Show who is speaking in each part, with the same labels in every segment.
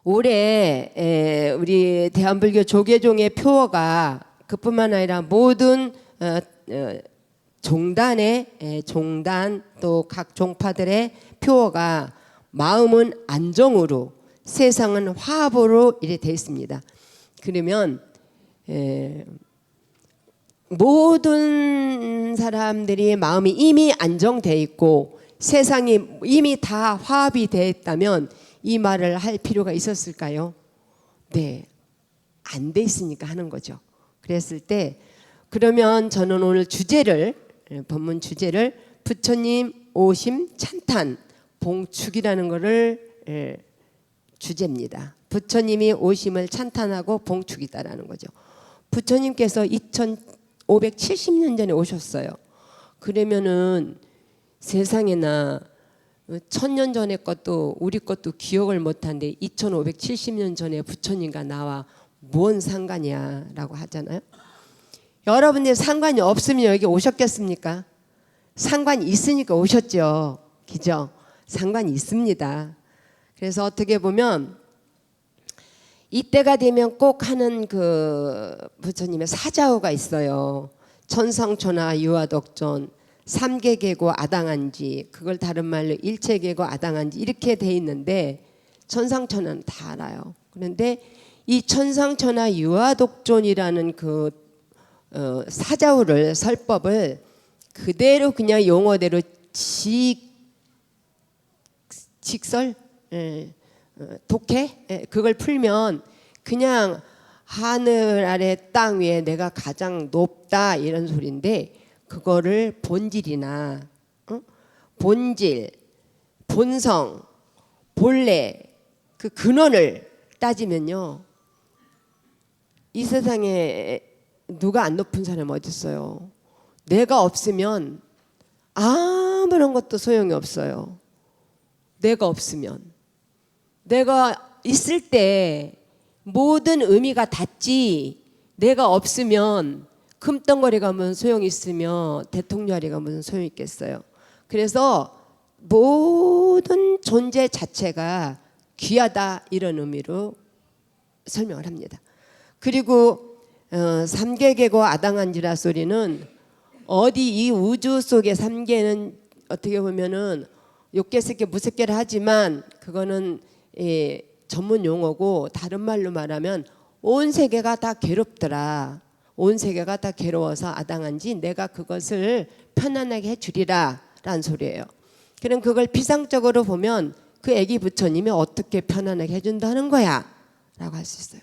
Speaker 1: 올해 우리 대한불교 조계종의 표어가 그뿐만 아니라 모든 종단의 종단 또 각 종파들의 표어가 마음은 안정으로 세상은 화합으로 이래 되어 있습니다. 그러면 모든 사람들이 마음이 이미 안정되어 있고 세상이 이미 다 화합이 되어 있다면 이 말을 할 필요가 있었을까요? 네, 안 돼 있으니까 하는 거죠. 그랬을 때 그러면 저는 오늘 주제를 본문 주제를 부처님 오심 찬탄 봉축이라는 것을 주제입니다. 부처님이 오심을 찬탄하고 봉축이다라는 거죠. 부처님께서 2570년 전에 오셨어요. 그러면은 세상에나 1000년 전의 것도 우리 것도 기억을 못하는데 2570년 전에 부처님과 나와 뭔 상관이야 라고 하잖아요. 여러분들 상관이 없으면 여기 오셨겠습니까? 상관이 있으니까 오셨죠. 그죠? 상관이 있습니다. 그래서 어떻게 보면 이때가 되면 꼭 하는 그 부처님의 사자후가 있어요. 천상천하 유아덕존 삼계계고 아당한지, 그걸 다른 말로 일체계고 아당한지 이렇게 돼 있는데 천상천하는 다 알아요. 그런데 이 천상천하 유아독존이라는 그 사자후를 설법을 그대로 그냥 용어대로 직설 독해 그걸 풀면 그냥 하늘 아래 땅 위에 내가 가장 높다 이런 소리인데, 그거를 본질이나 본질, 본성, 본래 그 근원을 따지면요, 이 세상에 누가 안 높은 사람 어디 있어요? 내가 없으면 아무런 것도 소용이 없어요. 내가 없으면, 내가 있을 때 모든 의미가 닿지, 내가 없으면 금덩어리 가면 소용이 있으며 대통령이 가면 소용이 있겠어요. 그래서 모든 존재 자체가 귀하다 이런 의미로 설명을 합니다. 그리고 삼계계고 아당한지라 소리는 어디 이 우주 속의 삼계는 어떻게 보면은 욕계새끼 무새끼를 하지만 그거는 전문 용어고, 다른 말로 말하면 온 세계가 다 괴롭더라. 온 세계가 다 괴로워서 아당한지 내가 그것을 편안하게 해주리라 라는 소리예요. 그럼 그걸 비상적으로 보면 그 애기 부처님이 어떻게 편안하게 해준다는 거야 라고 할 수 있어요.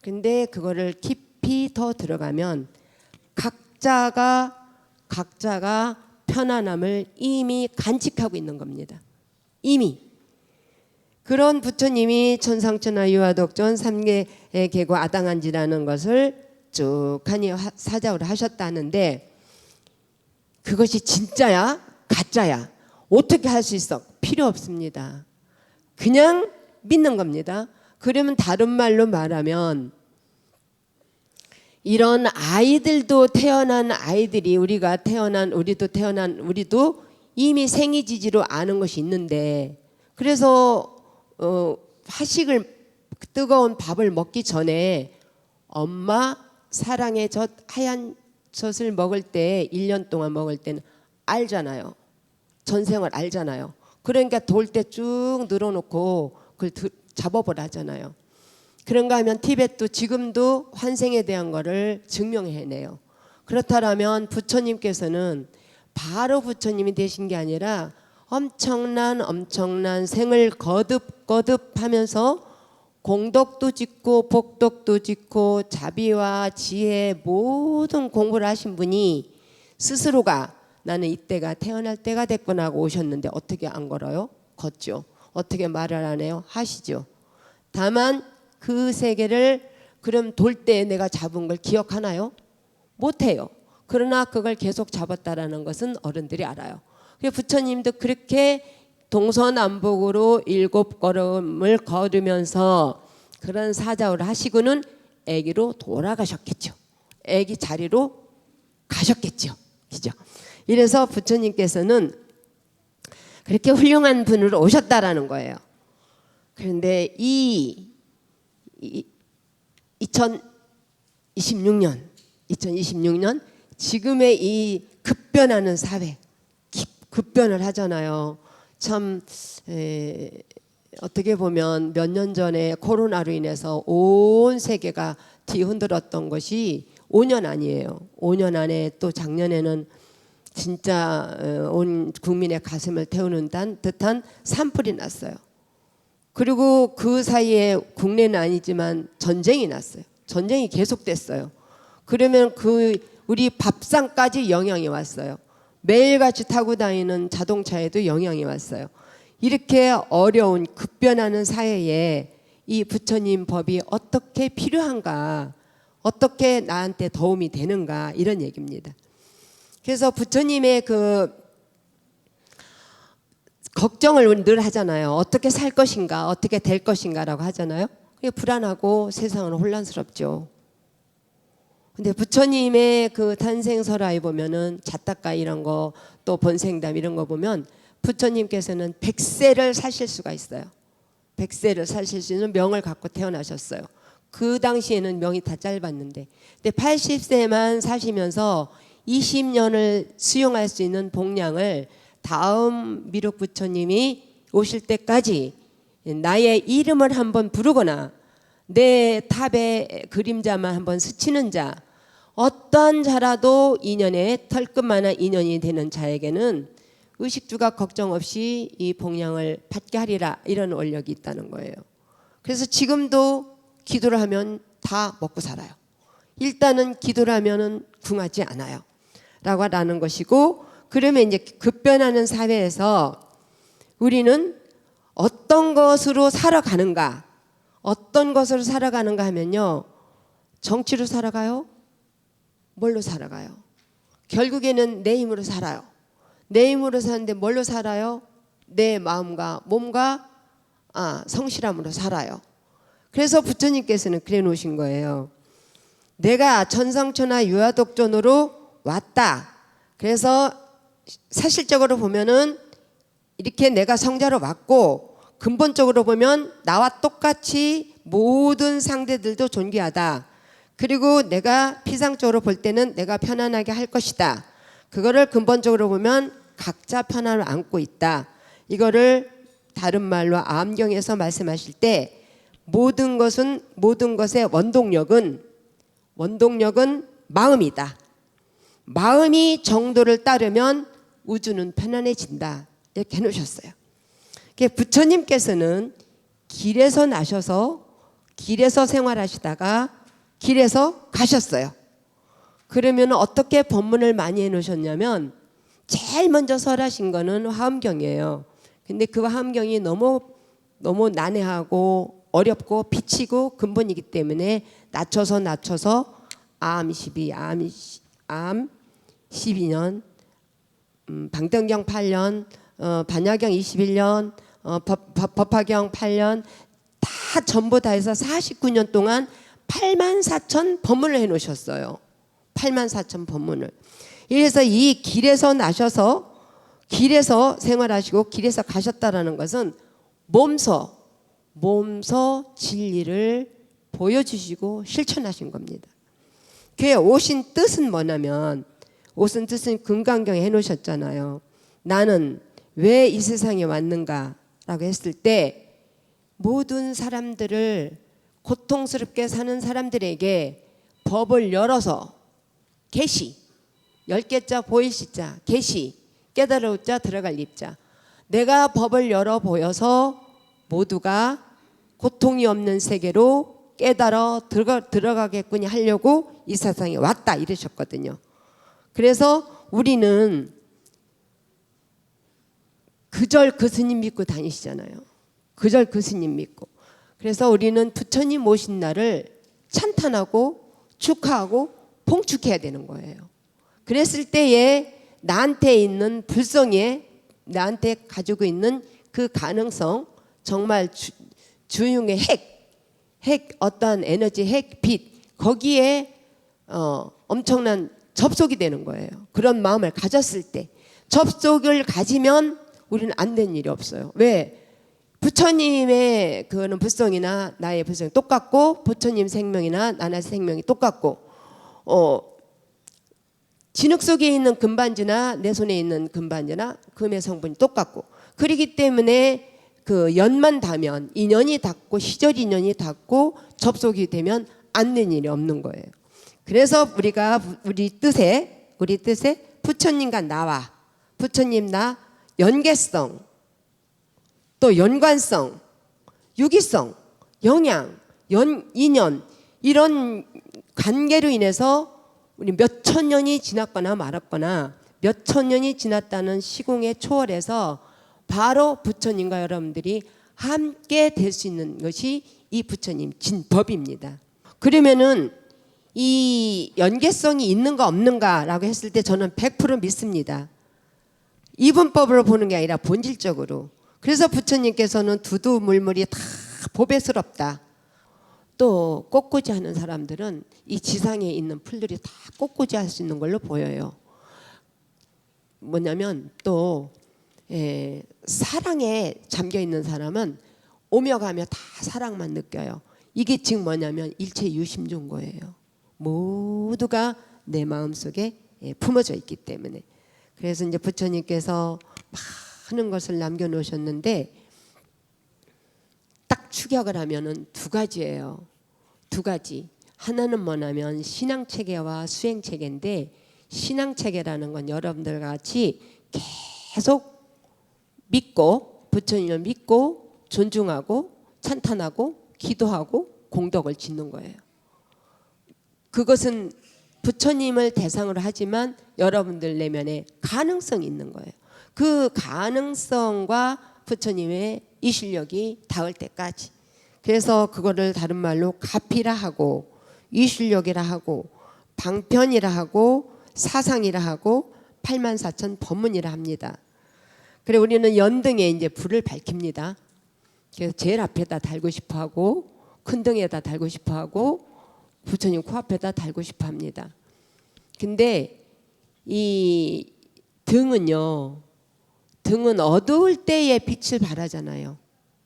Speaker 1: 근데 그거를 깊이 더 들어가면 각자가 편안함을 이미 간직하고 있는 겁니다. 이미. 그런 부처님이 천상천하 유아독존 삼계계고 아당한지라는 것을 쭉 하니 사자후를 하셨다는데, 그것이 진짜야 가짜야 어떻게 할 수 있어? 필요 없습니다. 그냥 믿는 겁니다. 그러면 다른 말로 말하면 이런 아이들도 태어난 아이들이 우리도 이미 생이지지로 아는 것이 있는데, 그래서 뜨거운 밥을 먹기 전에 엄마 사랑의 젖 하얀 젖을 먹을 때 1년 동안 먹을 때는 알잖아요. 전생을 알잖아요. 그러니까 돌 때 쭉 늘어놓고 그걸 잡아보라 하잖아요. 그런가 하면 티벳도 지금도 환생에 대한 거를 증명해내요. 그렇다면 부처님께서는 바로 부처님이 되신 게 아니라 엄청난 생을 거듭하면서 공덕도 짓고 복덕도 짓고 자비와 지혜 모든 공부를 하신 분이 스스로가 나는 이때가 태어날 때가 됐구나 하고 오셨는데 어떻게 안 걸어요? 걷죠. 어떻게 말을 안 해요? 하시죠. 다만 그 세계를 그럼 돌 때 내가 잡은 걸 기억하나요? 못해요. 그러나 그걸 계속 잡았다라는 것은 어른들이 알아요. 부처님도 그렇게 동서남북으로 7걸음을 걸으면서 그런 사자후를 하시고는 아기로 돌아가셨겠죠. 아기 자리로 가셨겠죠. 그죠? 이래서 부처님께서는 그렇게 훌륭한 분으로 오셨다라는 거예요. 그런데 이 2026년 지금의 이 급변하는 사회, 급변을 하잖아요. 참 어떻게 보면 몇 년 전에 코로나로 인해서 온 세계가 뒤흔들었던 것이 5년 아니에요. 5년 안에 또 작년에는 진짜 온 국민의 가슴을 태우는 듯한 산불이 났어요. 그리고 그 사이에 국내는 아니지만 전쟁이 났어요. 전쟁이 계속됐어요. 그러면 우리 밥상까지 영향이 왔어요. 매일같이 타고 다니는 자동차에도 영향이 왔어요. 이렇게 어려운 급변하는 사회에 이 부처님 법이 어떻게 필요한가, 어떻게 나한테 도움이 되는가, 이런 얘기입니다. 그래서 부처님의 그 걱정을 늘 하잖아요. 어떻게 살 것인가, 어떻게 될 것인가라고 하잖아요. 그게 불안하고 세상은 혼란스럽죠. 근데 부처님의 그 탄생설화에 보면은 자타가 이런 거, 또 번생담 이런 거 보면 부처님께서는 100세를 사실 수가 있어요. 100세를 사실 수 있는 명을 갖고 태어나셨어요. 그 당시에는 명이 다 짧았는데, 근데 80세만 사시면서 20년을 수용할 수 있는 복량을 다음 미륵 부처님이 오실 때까지 나의 이름을 한번 부르거나 내 탑의 그림자만 한번 스치는 자, 어떠한 자라도 인연에 털끝만한 인연이 되는 자에게는 의식주가 걱정 없이 이 복량을 받게 하리라, 이런 원력이 있다는 거예요. 그래서 지금도 기도를 하면 다 먹고 살아요. 일단은 기도를 하면은 궁하지 않아요 라고 하는 것이고, 그러면 이제 급변하는 사회에서 우리는 어떤 것으로 살아가는가, 어떤 것으로 살아가는가 하면요, 정치로 살아가요? 뭘로 살아가요? 결국에는 내 힘으로 살아요. 내 힘으로 사는데 뭘로 살아요? 내 마음과 몸과 성실함으로 살아요. 그래서 부처님께서는 그래 놓으신 거예요. 내가 천상천하 유아독존으로 왔다. 그래서 사실적으로 보면은 이렇게 내가 성자로 왔고, 근본적으로 보면 나와 똑같이 모든 상대들도 존귀하다. 그리고 내가 피상적으로 볼 때는 내가 편안하게 할 것이다. 그거를 근본적으로 보면 각자 편안을 안고 있다. 이거를 다른 말로 암경에서 말씀하실 때 모든 것의 원동력은 마음이다. 마음이 정도를 따르면 우주는 편안해진다. 이렇게 해놓으셨어요. 부처님께서는 길에서 나셔서 길에서 생활하시다가 길에서 가셨어요. 그러면 어떻게 법문을 많이 해놓으셨냐면 제일 먼저 설하신 거는 화엄경이에요. 근데 그 화엄경이 너무 난해하고 어렵고 비치고 근본이기 때문에 낮춰서 암 12년, 방등경 8년, 반야경 21년, 법화경 8년 다 전부 다 해서 49년 동안 84,000 법문을 해놓으셨어요. 84,000 법문을. 이래서 이 길에서 나셔서 길에서 생활하시고 길에서 가셨다라는 것은 몸서 진리를 보여주시고 실천하신 겁니다. 그의 오신 뜻은 뭐냐면, 오신 뜻은 금강경에 해놓으셨잖아요. 나는 왜 이 세상에 왔는가라고 했을 때 모든 사람들을, 고통스럽게 사는 사람들에게 법을 열어서 계시, 10개자 보일시자, 계시, 깨달을 자 들어갈 입자, 내가 법을 열어 보여서 모두가 고통이 없는 세계로 깨달아 들어가겠군요 하려고 이 세상에 왔다, 이러셨거든요. 그래서 우리는 그절 그 스님 믿고 다니시잖아요. 그절 그 스님 믿고. 그래서 우리는 부처님 모신 날을 찬탄하고 축하하고 봉축해야 되는 거예요. 그랬을 때에 나한테 있는 불성에, 나한테 가지고 있는 그 가능성, 정말 주흉의 핵 어떠한 에너지, 핵, 빛, 거기에 엄청난 접속이 되는 거예요. 그런 마음을 가졌을 때, 접속을 가지면 우리는 안 되는 일이 없어요. 왜? 부처님의 그는 불성이나 나의 불성이 똑같고 부처님 생명이나 나의 생명이 똑같고 진흙 속에 있는 금반지나 내 손에 있는 금반지나 금의 성분이 똑같고 그렇기 때문에 그 연만 닿으면 인연이 닿고 시절 인연이 닿고 접속이 되면 안 되는 일이 없는 거예요. 그래서 우리가 우리 뜻에 부처님과 나와 부처님 나 연계성 또 연관성 유기성 영양 인연 이런 관계로 인해서 우리 몇 천 년이 지났거나 말았거나 몇 천 년이 지났다는 시공에 초월해서 바로 부처님과 여러분들이 함께 될 수 있는 것이 이 부처님 진법입니다. 그러면은 이 연계성이 있는가 없는가라고 했을 때 저는 100% 믿습니다. 이분법으로 보는 게 아니라 본질적으로. 그래서 부처님께서는 두두물물이 다 보배스럽다. 또 꽃꽂이 하는 사람들은 이 지상에 있는 풀들이 다 꽃꽂이 할 수 있는 걸로 보여요. 뭐냐면 또 사랑에 잠겨 있는 사람은 오며 가며 다 사랑만 느껴요. 이게 지금 뭐냐면 일체 유심조인 거예요. 모두가 내 마음속에 품어져 있기 때문에. 그래서 이제 부처님께서 많은 것을 남겨놓으셨는데 딱 추격을 하면은 두 가지예요. 두 가지. 하나는 뭐냐면 신앙체계와 수행체계인데 신앙체계라는 건 여러분들 같이 계속 믿고 부처님을 믿고 존중하고 찬탄하고 기도하고 공덕을 짓는 거예요. 그것은 부처님을 대상으로 하지만 여러분들 내면에 가능성이 있는 거예요. 그 가능성과 부처님의 이 실력이 닿을 때까지. 그래서 그거를 다른 말로 가피라 하고 이실력이라 하고 방편이라 하고 사상이라 하고 84,000 법문이라 합니다. 그래 우리는 연등에 이제 불을 밝힙니다. 그래서 제일 앞에다 달고 싶어 하고 큰 등에다 달고 싶어 하고 부처님 코앞에다 달고 싶어 합니다. 근데 이 등은 어두울 때에 빛을 발하잖아요.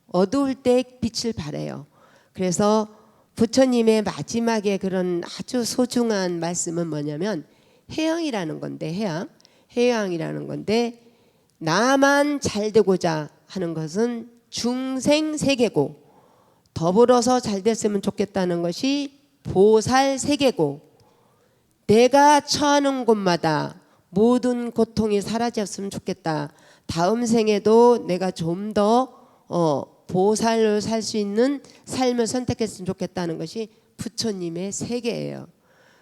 Speaker 1: 어두울 때 빛을 발해요. 그래서 부처님의 마지막에 그런 아주 소중한 말씀은 뭐냐면 해양이라는 건데 해양이라는 건데 나만 잘 되고자 하는 것은 중생세계고 더불어서 잘 됐으면 좋겠다는 것이 보살세계고 내가 처하는 곳마다 모든 고통이 사라졌으면 좋겠다. 다음 생에도 내가 좀 더 보살로 살 수 있는 삶을 선택했으면 좋겠다는 것이 부처님의 세계예요.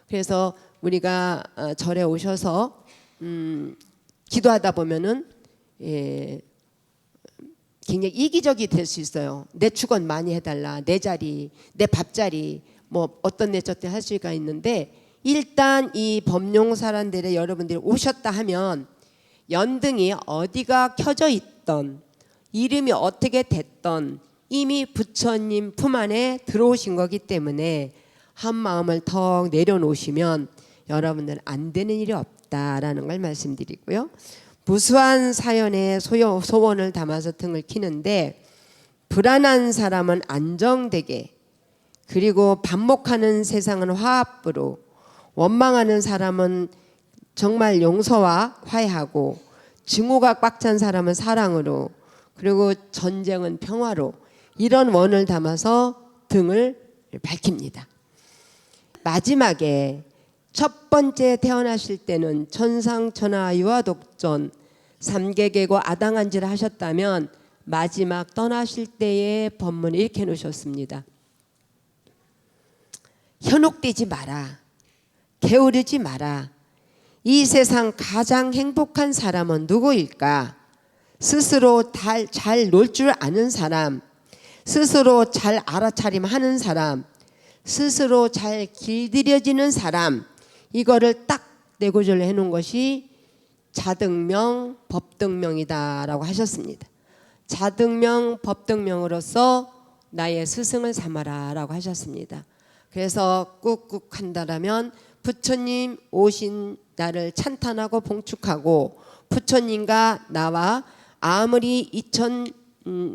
Speaker 1: 그래서 우리가 절에 오셔서 기도하다 보면은 굉장히 이기적이 될 수 있어요. 내 축원 많이 해달라, 내 자리, 내 밥자리, 뭐 어떤 내 저때 할 수가 있는데 일단 이 법룡사란들에 여러분들이 오셨다 하면 연등이 어디가 켜져 있던 이름이 어떻게 됐던 이미 부처님 품 안에 들어오신 거기 때문에 한 마음을 턱 내려놓으시면 여러분들은 안 되는 일이 없다라는 걸 말씀드리고요. 무수한 사연에 소원을 담아서 등을 키는데 불안한 사람은 안정되게 그리고 반목하는 세상은 화합으로 원망하는 사람은 정말 용서와 화해하고 증오가 꽉 찬 사람은 사랑으로 그리고 전쟁은 평화로 이런 원을 담아서 등을 밝힙니다. 마지막에 첫 번째 태어나실 때는 천상천하 유아독존 삼계계고 아당한지를 하셨다면 마지막 떠나실 때의 법문을 이렇게 놓으셨습니다. 현혹되지 마라. 게으르지 마라. 이 세상 가장 행복한 사람은 누구일까? 스스로 잘 놀 줄 아는 사람, 스스로 잘 알아차림하는 사람, 스스로 잘 길들여지는 사람, 이거를 딱 내고절 해놓은 것이 자등명 법등명이다라고 하셨습니다. 자등명 법등명으로서 나의 스승을 삼아라라고 하셨습니다. 그래서 꾹꾹 한다라면 부처님 오신 나를 찬탄하고 봉축하고 부처님과 나와 아무리 2000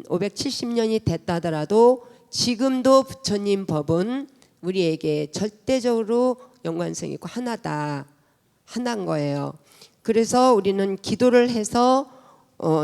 Speaker 1: 570년이 됐다 하더라도 지금도 부처님 법은 우리에게 절대적으로 연관성이 있고 하나인 거예요. 그래서 우리는 기도를 해서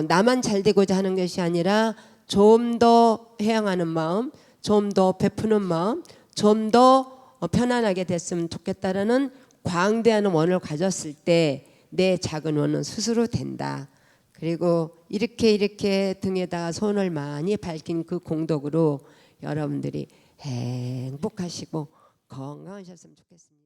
Speaker 1: 나만 잘 되고자 하는 것이 아니라 좀 더 회양하는 마음, 좀 더 베푸는 마음, 좀 더 편안하게 됐으면 좋겠다라는 광대한 원을 가졌을 때 내 작은 원은 스스로 된다. 그리고 이렇게 등에다가 손을 많이 밝힌 그 공덕으로 여러분들이 행복하시고 건강하셨으면 좋겠습니다.